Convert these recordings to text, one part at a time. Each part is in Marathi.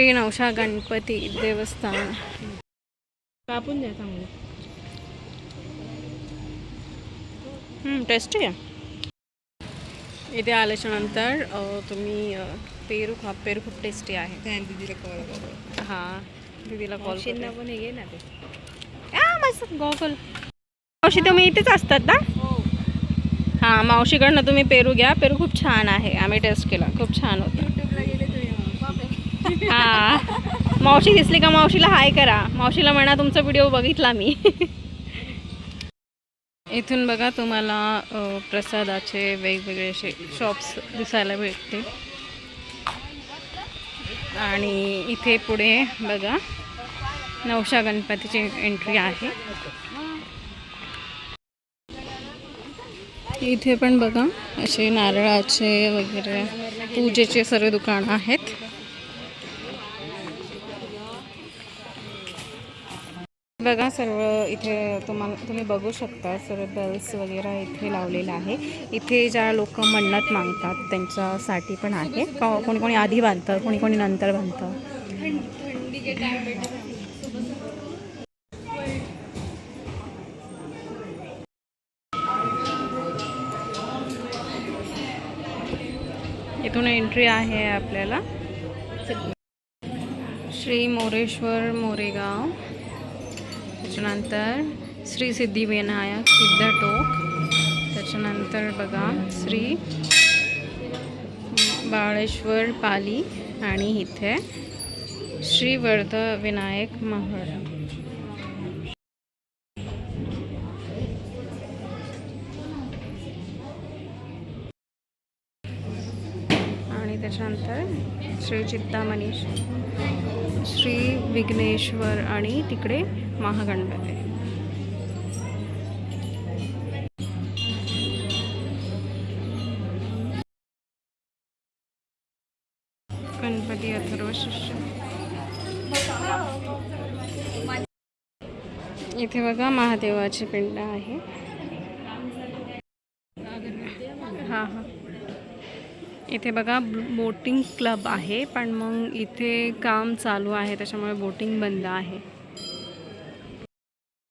श्री नवशा गणपती देवस्थान. कापून द्या चांगलं. टेस्टी आहे. इथे आल्याच्या नंतर तुम्ही पेरू खा. पेरू खूप टेस्टी आहे. दीदीला कॉल करू. हां दीदीला कॉल शिन्ना पण हे ना ते मस्त गॉगल. मावशी तुम्ही इथेच असतात ना? हो. हां मावशीकडनं तुम्ही पेरू घ्या. पेरू खूप छान आहे. आम्ही टेस्ट केला, खूप छान होतं. यूट्यूबला गेले तुम्ही हां मावशी दिसली का मावशीला हाय करा. मावशीला म्हणा तुमचा व्हिडिओ बघितला मी. इथून बघा तुम्हाला प्रसादाचे वेगवेगळे असे शॉप्स दिसायला भेटते. आणि इथे पुढे बघा नवशा गणपतीची एंट्री आहे. इथे पण बघा असे नारळाचे वगैरे पूजेचे सर्व दुकानं आहेत. बघा सर्व इथे तुम्ही बघू शकता सर्व बेल्स वगैरे इथे लावलेलं आहे. इथे ज्या लोक मन्नत मागतात त्यांच्यासाठी पण आहे. कोणी कोणी आधी बांधतं, कोणी कोणी नंतर बांधतं. इथून एंट्री आहे आपल्याला श्री मोरेश्वर मोरेगाव. त्याच्यानंतर श्री सिद्धिविनायक सिद्धटोक. त्याच्यानंतर बघा श्री बाळेश्वर पाली आणि इथे श्री वर्ध विनायक महड. आणि त्याच्यानंतर श्री चिंतामणी श्री विघ्नेश्वर आणि तिकडे महागणपती. गणपती अथर्व शिष्य. इथे बघा महादेवाची पिंड आहे. हां हां इथे बघा बोटिंग क्लब आहे, पण मग इथे काम चालू आहे त्याच्यामुळे बोटिंग बंद आहे.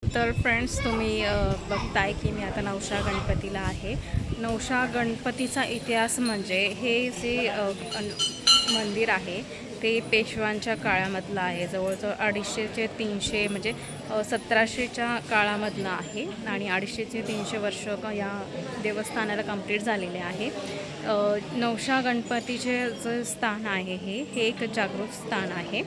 तर फ्रेंड्स तुम्ही बघताय की मी आता नवशा गणपतीला आहे. नवशा गणपतीचा इतिहास म्हणजे हे जे मंदिर आहे ते पेशवांच्या काळामधलं आहे. जवळजवळ 250 ते 300 म्हणजे 1700च्या काळामधलं आहे. आणि 250 ते 300 वर्ष या देवस्थानाला कंप्लीट झालेले आहे. नवशा गणपतीचे जे स्थान आहे हे एक जागृत स्थान आहे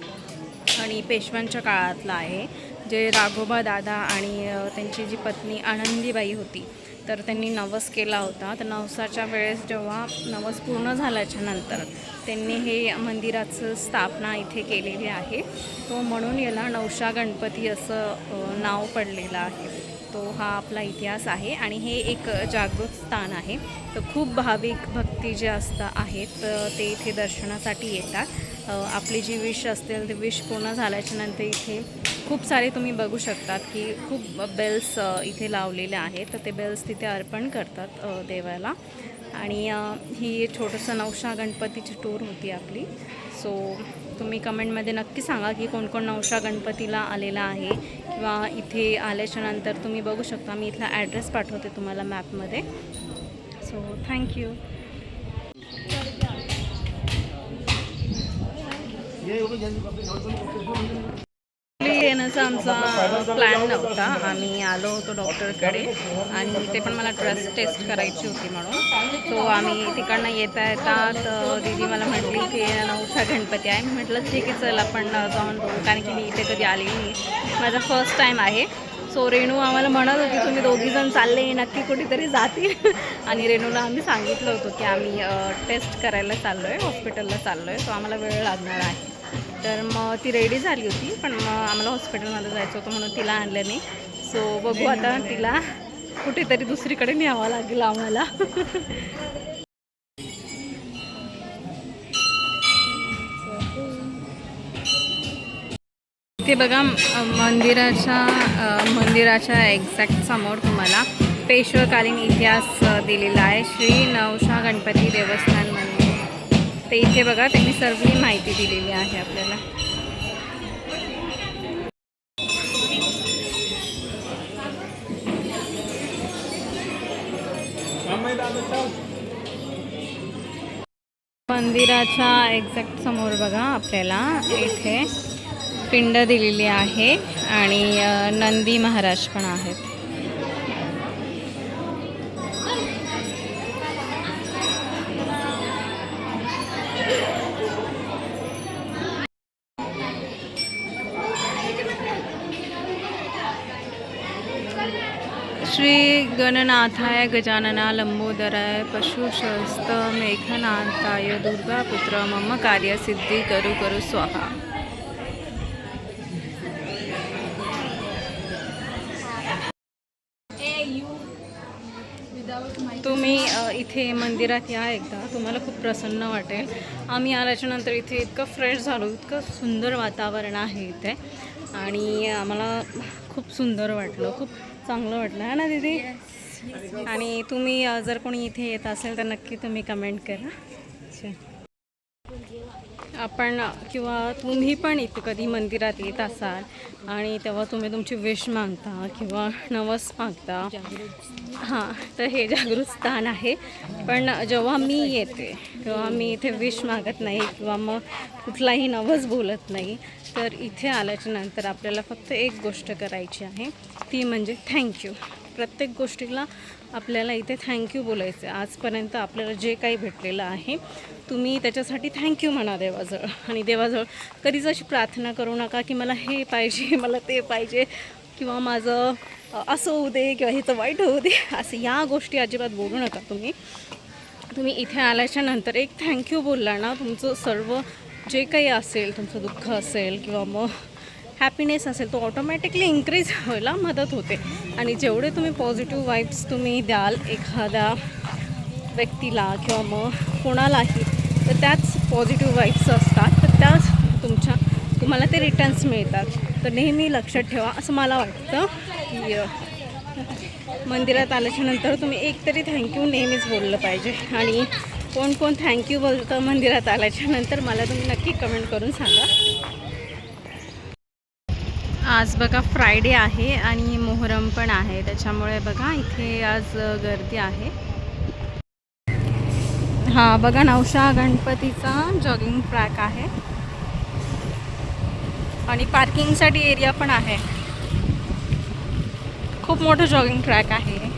आणि पेशवांच्या काळातलं आहे. जे राघोबा दादा आणि त्यांची जी पत्नी आनंदीबाई होती तर त्यांनी नवस केला होता. तर नवसाच्या वेळेस जेव्हा नवस पूर्ण झाल्याच्या नंतर त्यांनी हे मंदिराचं स्थापना इथे केलेली आहे. तो म्हणून याला नवशा गणपती असं नाव पडलेलं आहे. तो हा आपला इतिहास आहे आणि हे एक जागृत स्थान आहे. तर खूप भाविक भक्ती जे आहेत ते इथे दर्शनासाठी येतात. आपली जी विश असतील ते विश पूर्ण झाल्याच्या नंतर इथे खूप सारे तुम्ही बघू शकतात की खूप बेल्स इथे लावलेले आहेत. तर ते बेल्स तिथे अर्पण करतात देवाला. आणि ही छोटंसं नवशा गणपतीची टूर होती आपली. सो तुम्ही कमेंटमध्ये नक्की सांगा की कोण कोण नवशा गणपतीला आलेला आहे किंवा इथे आल्याच्या नंतर तुम्ही बघू शकता. मी इथला ॲड्रेस पाठवते तुम्हाला मॅपमध्ये. So thank you. येण्याचा आमचा प्लॅन नव्हता. आम्ही आलो होतो डॉक्टरकडे आणि ते पण मला टेस्ट करायची होती म्हणून. सो आम्ही तिकडनं येता तर दीदी मला म्हटली की नवशा गणपती आहे. मी म्हटलं ठीक आहे चल आपण जाऊन बघू, कारण की मी इथे कधी आलेली नाही, माझा फर्स्ट टाईम आहे. सो रेणू आम्हाला म्हणत होती तुम्ही दोघीजण चालले नक्की कुठेतरी जातील. आणि रेणूला आम्ही सांगितलं होतं की आम्ही टेस्ट करायला चाललो आहे, हॉस्पिटलला चाललो आहे. सो आम्हाला वेळ लागणार आहे. तर मग ती रेडी झाली होती, पण मग आम्हाला हॉस्पिटलमध्ये जायचं होतं म्हणून तिला आणलं नाही. सो बघू आता तिला कुठेतरी दुसरीकडे न्यावं लागेल आम्हाला. ते बघा मंदिराच्या एक्झॅक्ट समोर तुम्हाला पेशवेकालीन इतिहास दिलेला आहे. श्री नवशा गणपती देवस्थान मंदिर तर इथे बघा त्यांनी सर्व माहिती दिलेली आहे आपल्याला. मंदिराच्या एक्झॅक्ट समोर बघा आपल्याला इथे पिंड दिलेली आहे आणि नंदी महाराज पण आहेत. श्री गणनाथाय गजानना लंबोदराय पशुशस्त मेघनाथाय दुर्गापुत्र मम कार्यसिद्धी करू करू स्वाहा. तुम्ही इथे मंदिरात या एकदा, तुम्हाला खूप प्रसन्न वाटेल. आम्ही आल्याच्यानंतर इथे इतकं फ्रेश झालो, इतकं सुंदर वातावरण आहे इथे आणि आम्हाला खूप सुंदर वाटलं, खूप चांगलं वाटलं आहे ना दीदी. आणि तुम्ही जर कोणी इथे येत असेल तर नक्की तुम्ही कमेंट करा. आपण किंवा तुम्ही पण इथे कधी मंदिरात येत असाल आणि तेव्हा तुम्ही तुमची विश मागता किंवा नवस मागता, हां, तर हे जागृत स्थान आहे. पण जेव्हा मी येते तेव्हा मी इथे विश मागत नाही किंवा मग कुठलाही नवस बोलत नाही. तर इथे आल्याच्या नंतर आपल्याला फक्त एक गोष्ट करायची आहे, ती म्हणजे थँक्यू. प्रत्येक गोष्टीला आपल्याला इथे थँक्यू बोलायचं आहे. आजपर्यंत आपल्याला जे काही भेटलेलं आहे तुम्ही त्याच्यासाठी थँक्यू म्हणा देवाजवळ. आणि देवाजवळ कधीच अशी प्रार्थना करू नका की मला हे पाहिजे, मला ते पाहिजे किंवा माझं असं होऊ दे किंवा ह्याचं वाईट होऊ दे, असं या गोष्टी अजिबात बोलू नका. तुम्ही इथे आल्याच्या नंतर एक थँक्यू बोलला ना, तुमचं सर्व जे काही असेल, तुमचं दुःख असेल किंवा मग हॅपीनेस असेल, तो ऑटोमॅटिकली इन्क्रीज व्हायला मदत होते. आणि जेवढे तुम्ही पॉझिटिव्ह वाईब्स तुम्ही द्याल एखाद्या व्यक्तीला किंवा मग कोणालाही, तर त्याच पॉझिटिव्ह वाईब्स असतात, तर त्याच तुम्हाला ते रिटर्न्स मिळतात. तर नेहमी लक्षात ठेवा, असं मला वाटतं की मंदिरात आल्याच्यानंतर तुम्ही एकतरी थँक्यू नेहमीच बोललं पाहिजे. आणि कोण कोण थँक्यू बोलतं मंदिरात आल्याच्यानंतर मला तुम्ही नक्की कमेंट करून सांगा. आज बघा फ्रायडे आहे आणि मोहरम पण आहे, त्याच्यामुळे बघा इथे आज गर्दी आहे. हा बघा नवशा गणपतीचा जॉगिंग ट्रॅक आहे आणि पार्किंगसाठी एरिया पण आहे. खूप मोठं जॉगिंग ट्रॅक आहे.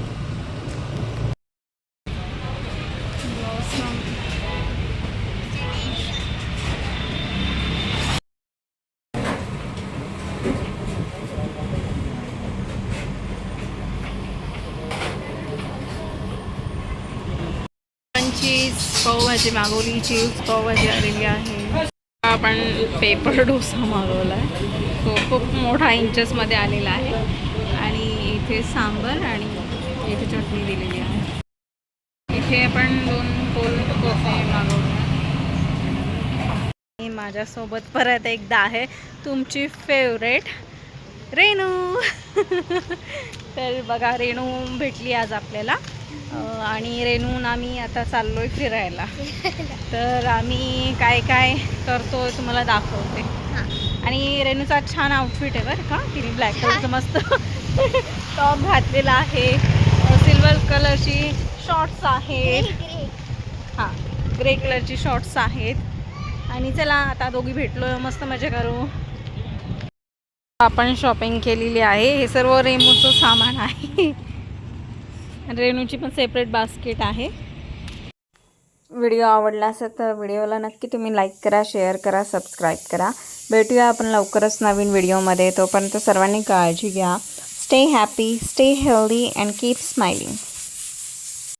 चीज पावभाजी मागवली, चीज पावभाजी आलेली आहे. आपण पेपर डोसा मागवला आहे, तो खूप मोठा इंचेसमध्ये आलेला आहे. आणि इथे सांबर आणि इथे चटणी दिलेली आहे. इथे आपण 2 कोल्ड कॉफी मागवले. माझ्यासोबत परत एकदा आहे तुमची फेवरेट रेणू. तर बघा रेणू भेटली आज आपल्याला आणि रेणून आम्ही आता चाललो आहे फिरायला. तर आम्ही काय काय करतो तुम्हाला दाखवते. आणि रेणूचा छान आउटफिट आहे बरं का, तिने ब्लॅक कलरचं मस्त टॉप घातलेला आहे, सिल्वर कलरची शॉर्ट्स आहेत, हां ग्रे कलरची शॉर्ट्स आहेत. आणि चला आता दोघी भेटलो, मस्त मजा करू. आपण शॉपिंग केलेली आहे. हे सर्व रेणूचं सामान आहे. रेणूची पण सेपरेट बास्केट आहे. व्हिडिओ आवडला असेल तर व्हिडिओला नक्की तुम्ही लाईक करा, शेअर करा, सबस्क्राईब करा. भेटूया आपण लवकरच नवीन व्हिडिओमध्ये. तोपर्यंत सर्वांनी काळजी घ्या. Stay happy, stay healthy and keep smiling.